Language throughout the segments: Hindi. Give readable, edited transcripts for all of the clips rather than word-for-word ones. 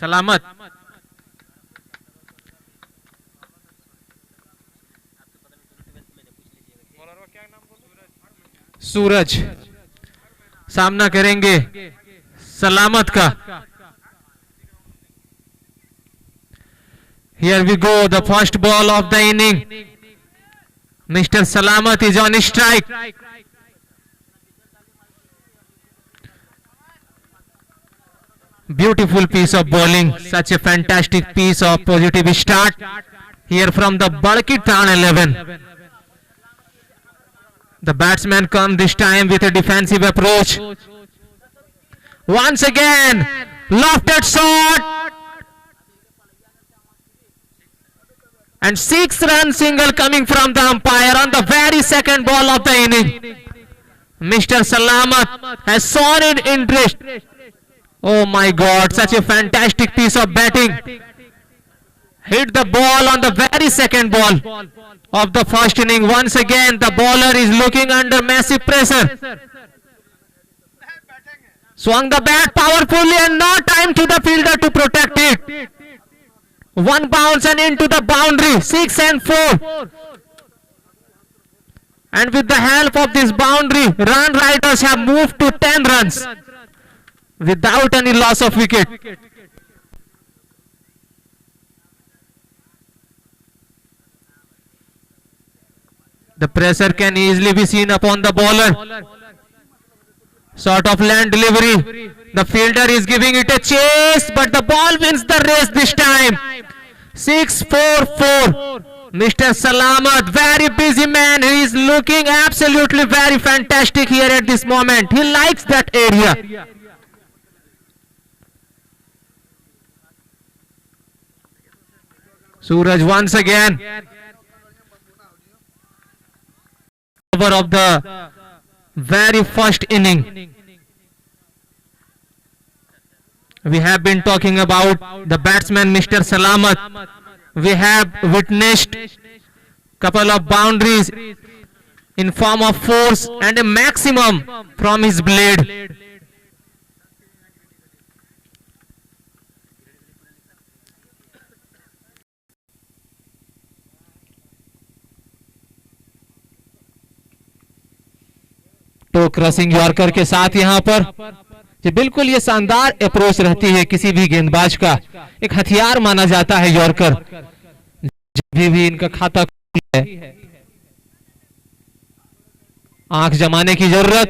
सलामत। सूरज सामना करेंगे सलामत का। Here we go, the first ball of the inning. Mr. Salamat is on strike. Beautiful piece of bowling, such a fantastic piece of positive start here from the Balki Tan 11. The batsman come this time with a defensive approach. Once again, lofted shot. And 6-run single coming from the umpire on the very second ball of the inning. Mr. Salamat has shown an interest. Oh my God, such a fantastic piece of batting. Hit the ball on the very second ball of the first inning. Once again, the bowler is looking under massive pressure. Swung the bat powerfully and no time to the fielder to protect it. One bounce and into the boundary, 6 and 4. And with the help of this boundary, run riders have moved to 10 runs without any loss of wicket. The pressure can easily be seen upon the bowler. Sort of land delivery. The fielder is giving it a chase, but the ball wins the race this time. 6-4-4. Mr. Salamat, very busy man. He is looking absolutely very fantastic here at this moment. He likes that area. Suraj once again. Over of the very first inning. We have been talking about the batsman Mr. Salamat. We have witnessed couple of boundaries in form of force and a maximum from his blade. तो क्रॉसिंग यॉर्कर के साथ यहां पर बिल्कुल ये शानदार अप्रोच रहती है किसी भी गेंदबाज का, एक हथियार माना जाता है यॉर्कर। जब भी इनका खाता खुला है, आंख जमाने की जरूरत,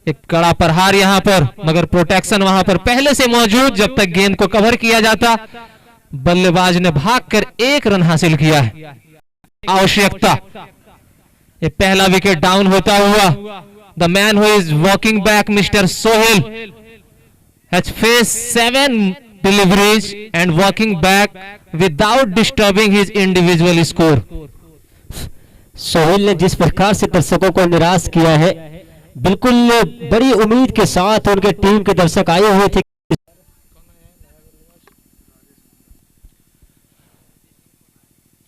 एक कड़ा प्रहार यहां पर, मगर प्रोटेक्शन वहां पर पहले से मौजूद। जब तक गेंद को कवर किया जाता, बल्लेबाज ने भागकर 1 रन हासिल किया है। आवश्यकता, ये पहला विकेट डाउन होता हुआ the man who is walking back, Mr. Sohail, has faced 7 deliveries and walking back without disturbing his individual score. Sohail ने जिस प्रकार से दर्शकों को निराश किया है, बिल्कुल बड़ी उम्मीद के साथ उनके टीम के दर्शक आए हुए थे।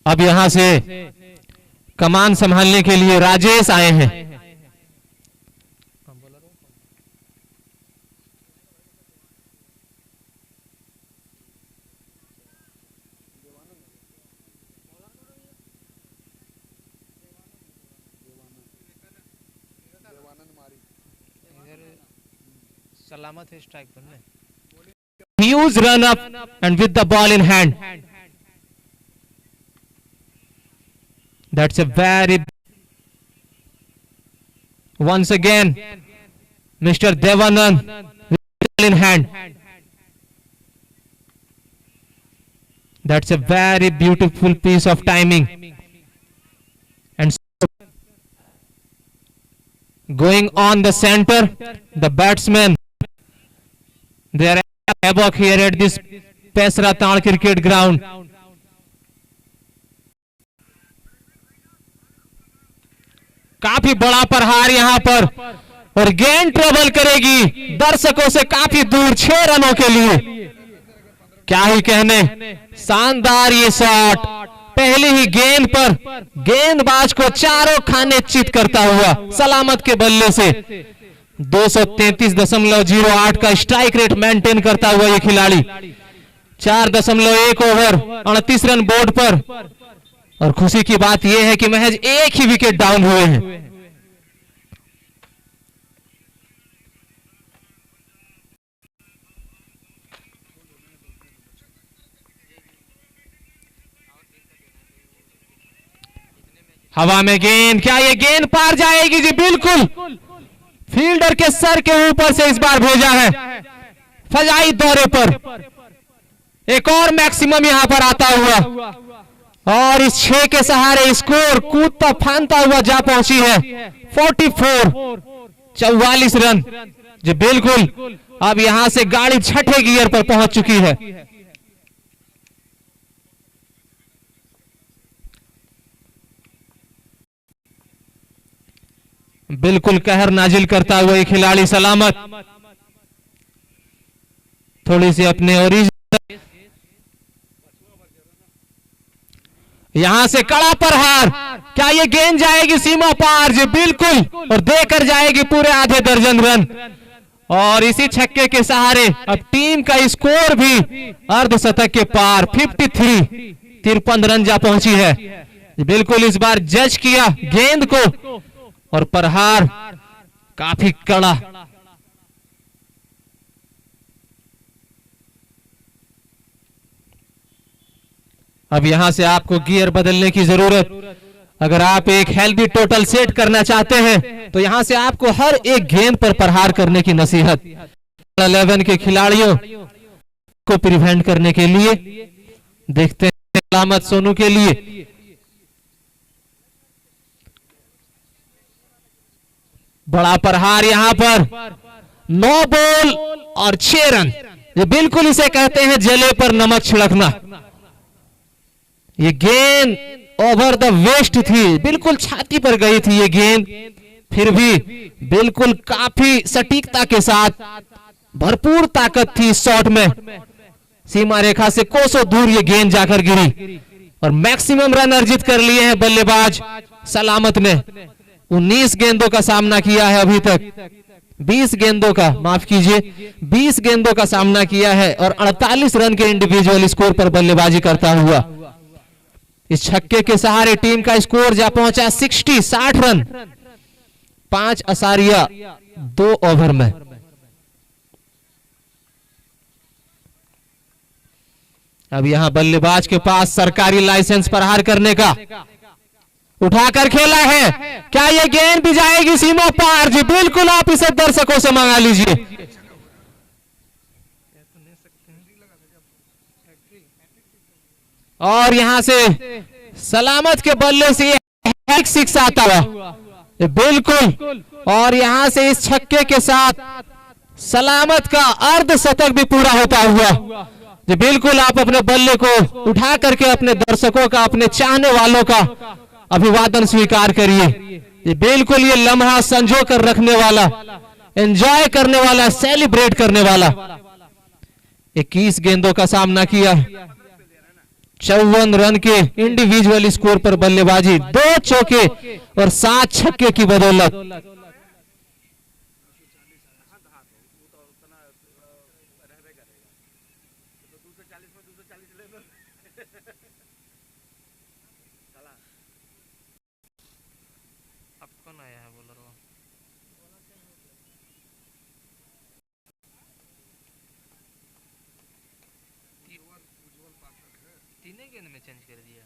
अब यहां से कमान संभालने के लिए राजेश आए हैं। सलामत है स्ट्राइक पर नहीं। Huge run up and with the ball in hand. That's a very once again Mr. Devanand with the ball in hand. That's a very beautiful piece of timing. And going on the center, the batsmen, they are havoc here at this Pesra Tan cricket ground. काफी बड़ा प्रहार यहां पर और गेंद ट्रेवल करेगी दर्शकों से काफी दूर 6 रनों के लिए। क्या ही कहने, शानदार ये शॉट पहली ही गेंद पर गेंदबाज को चारों खाने चित करता हुआ सलामत के बल्ले से 233.08 का स्ट्राइक रेट मेंटेन करता हुआ ये खिलाड़ी 4.1 ओवर 38 रन बोर्ड पर। और खुशी की बात यह है कि महज एक ही विकेट डाउन हुए हैं। हवा में गेंद, क्या ये गेंद पार जाएगी? जी बिल्कुल, फील्डर के सर के ऊपर से इस बार भेजा है फजाई दौरे पर। एक और मैक्सिमम यहां पर आता हुआ और इस 6 के सहारे स्कोर कूदता फांदता हुआ जा पहुंची है 44 रन। जी बिल्कुल, अब यहां से गाड़ी छठे गियर पर पहुंच चुकी है। बिल्कुल कहर नाजिल करता हुआ ये खिलाड़ी सलामत थोड़ी सी अपने ओरिजिनल, यहां से कड़ा प्रहार, क्या ये गेंद जाएगी सीमा पार? जी बिल्कुल, और देकर जाएगी पूरे आधे दर्जन रन। और इसी छक्के के सहारे अब टीम का स्कोर भी अर्धशतक के पार 53 रन जा पहुंची है। बिल्कुल इस बार जज किया गेंद को और प्रहार काफी कड़ा। अब यहां से आपको गियर बदलने की जरूरत, अगर आप एक हेल्दी टोटल सेट करना चाहते हैं तो यहां से आपको हर एक गेंद पर प्रहार करने की नसीहत 11 के खिलाड़ियों को प्रिवेंट करने के लिए। देखते हैं सलामत सोनू के लिए बड़ा प्रहार, यहां पर 9 बॉल और 6 रन। ये बिल्कुल इसे कहते हैं जले पर नमक छिड़कना। ये गेंद ओवर द वेस्ट थी, बिल्कुल छाती पर गई थी ये गेंद, फिर भी बिल्कुल काफी सटीकता के साथ भरपूर ताकत थी शॉट में, सीमा रेखा से कोसों दूर ये गेंद जाकर गिरी और मैक्सिमम रन अर्जित कर लिए हैं बल्लेबाज सलामत ने। 19 गेंदों का सामना किया है अभी तक, 20 गेंदों का, माफ कीजिए 20 गेंदों का सामना किया है और 48 रन के इंडिविजुअल स्कोर पर बल्लेबाजी करता हुआ इस छक्के के सहारे टीम का स्कोर जा पहुंचा 60 रन 5.2 ओवर में। अब यहां बल्लेबाज के पास सरकारी लाइसेंस प्रहार करने का, उठाकर खेला है, क्या ये गेंद भी जाएगी सीमा पार? जी बिल्कुल, आप इसे दर्शकों से मंगा लीजिए। और यहां से सलामत के बल्ले से हैक 6 आता हुआ, बिल्कुल, और यहां से इस छक्के के साथ सलामत का अर्धशतक भी पूरा होता हुआ। जी बिल्कुल, आप अपने बल्ले को उठा करके अपने दर्शकों का, अपने चाहने वालों का अभिवादन स्वीकार करिए। ये बिल्कुल ये लम्हा संजो कर रखने वाला, एंजॉय करने वाला, सेलिब्रेट करने वाला। 21 गेंदों का सामना किया, 54 रन के इंडिविजुअल स्कोर पर बल्लेबाजी, 2 चौके और 7 छक्के की बदौलत। में चेंज कर दिया,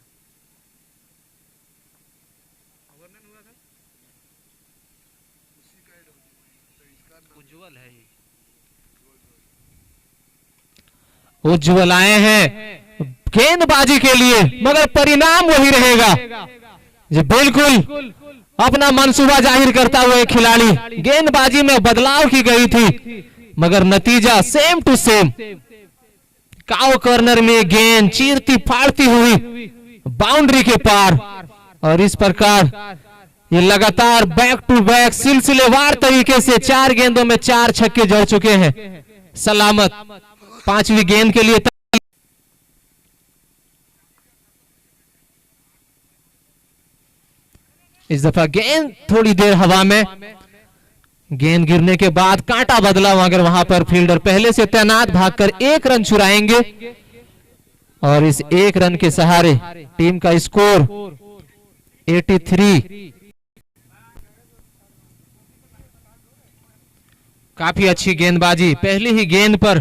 उज्जवल है, उज्जवल आए हैं गेंदबाजी के लिए, मगर परिणाम वही रहेगा। जी बिल्कुल, अपना मंसूबा जाहिर करता हुआ एक खिलाड़ी, गेंदबाजी में बदलाव की गई थी मगर नतीजा same to same. Cow corner में गेंद चीरती फाड़ती हुई बाउंड्री के पार, और इस प्रकार ये लगातार बैक टू बैक सिलसिलेवार तरीके से 4 गेंदों में 4 छक्के जड़ चुके हैं सलामत। 5वीं गेंद के लिए इस दफा गेंद थोड़ी देर हवा में, गेंद गिरने के बाद कांटा बदला, मगर वहां पर फील्डर पहले से तैनात भागकर 1 रन चुराएंगे और इस एक रन के सहारे टीम का स्कोर 83। काफी अच्छी गेंदबाजी, पहली ही गेंद पर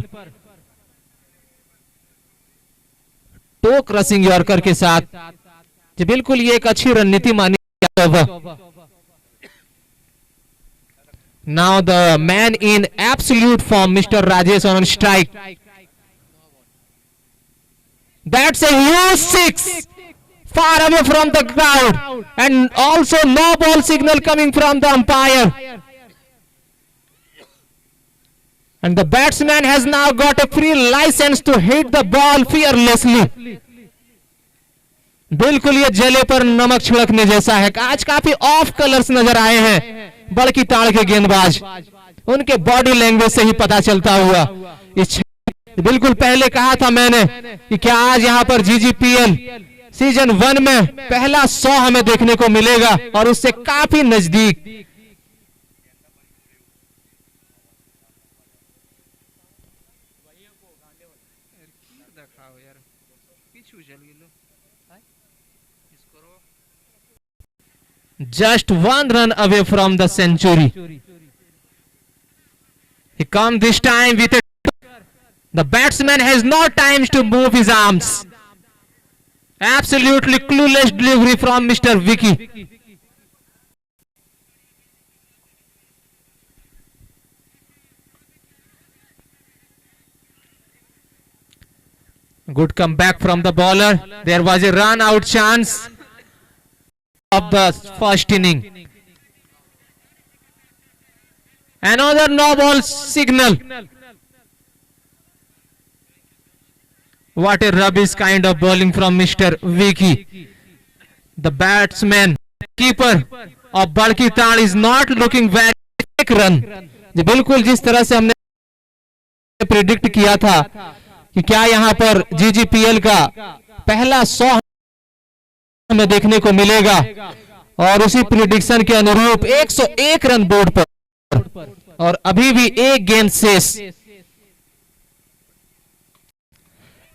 टो क्रशिंग यॉर्कर के साथ। जी बिल्कुल, ये एक अच्छी रणनीति मानी। Now the man in absolute form mister Rajesh on strike. That's a huge six far away from the crowd and also no ball signal coming from the umpire, and the batsman has now got a free license to hit the ball fearlessly. बिल्कुल ये जले पर नमक छिड़कने जैसा है। आज काफी ऑफ कलर्स नजर आए हैं बड़की ताड़ के गेंदबाज, उनके बॉडी लैंग्वेज से ही पता चलता हुआ। बिल्कुल पहले कहा था मैंने कि क्या आज यहां पर जीजीपीएल सीजन 1 में पहला 100 हमें देखने को मिलेगा, और उससे काफी नजदीक। Just 1 run away from the century. He come this time with a. The batsman has no time to move his arms. Absolutely clueless delivery from Mr. Vicky. Good comeback from the bowler. There was a run out chance of the first inning. Another no ball signal. What a rubbish kind of bowling from Mr. Vicky. The batsman, keeper of बड़की ताड़ is not looking very. एक रन, बिल्कुल जिस तरह से हमने प्रेडिक्ट किया था कि क्या यहां पर जीजीपीएल का पहला 100 हमें देखने को मिलेगा, और उसी प्रेडिक्शन के अनुरूप 101 रन बोर्ड पर, और अभी भी एक गेंद शेष।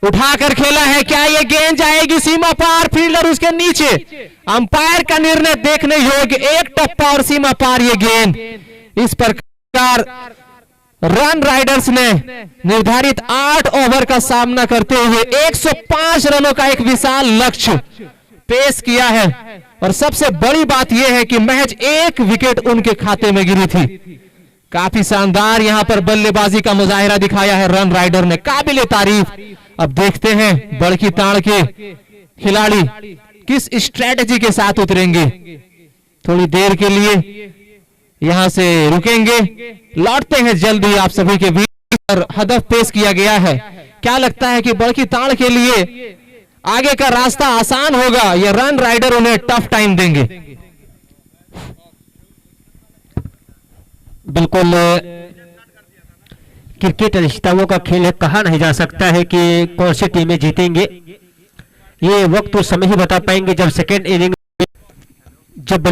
उठाकर खेला है, क्या ये गेंद जाएगी सीमा पार, फील्डर उसके नीचे। अंपायर का निर्णय देखने योग्य, एक टप्पा और सीमा पार ये गेंद। इस प्रकार रन राइडर्स ने निर्धारित 8 ओवर का सामना करते हुए 105 रनों का एक विशाल लक्ष्य पेश किया है, और सबसे बड़ी बात यह है कि महज 1 विकेट उनके खाते में गिरी थी। काफी शानदार यहां पर बल्लेबाजी का मुजाहिरा दिखाया है रन राइडर ने, काबिले तारीफ। अब देखते हैं बड़की ताड़ के खिलाड़ी किस स्ट्रेटजी के साथ उतरेंगे। थोड़ी देर के लिए यहां से रुकेंगे, लौटते हैं जल्दी आप सभी के बीच। पर हदफ पेश किया गया है। क्या लगता है कि बड़की ताड़ के लिए आगे का रास्ता आसान होगा या रन राइडर उन्हें टफ टाइम देंगे? बिल्कुल, क्रिकेट रिश्ताओं का खेल है, कहा नहीं जा सकता है कि कौन सी टीमें जीतेंगे। ये वक्त और समय ही बता पाएंगे जब सेकेंड इनिंग जब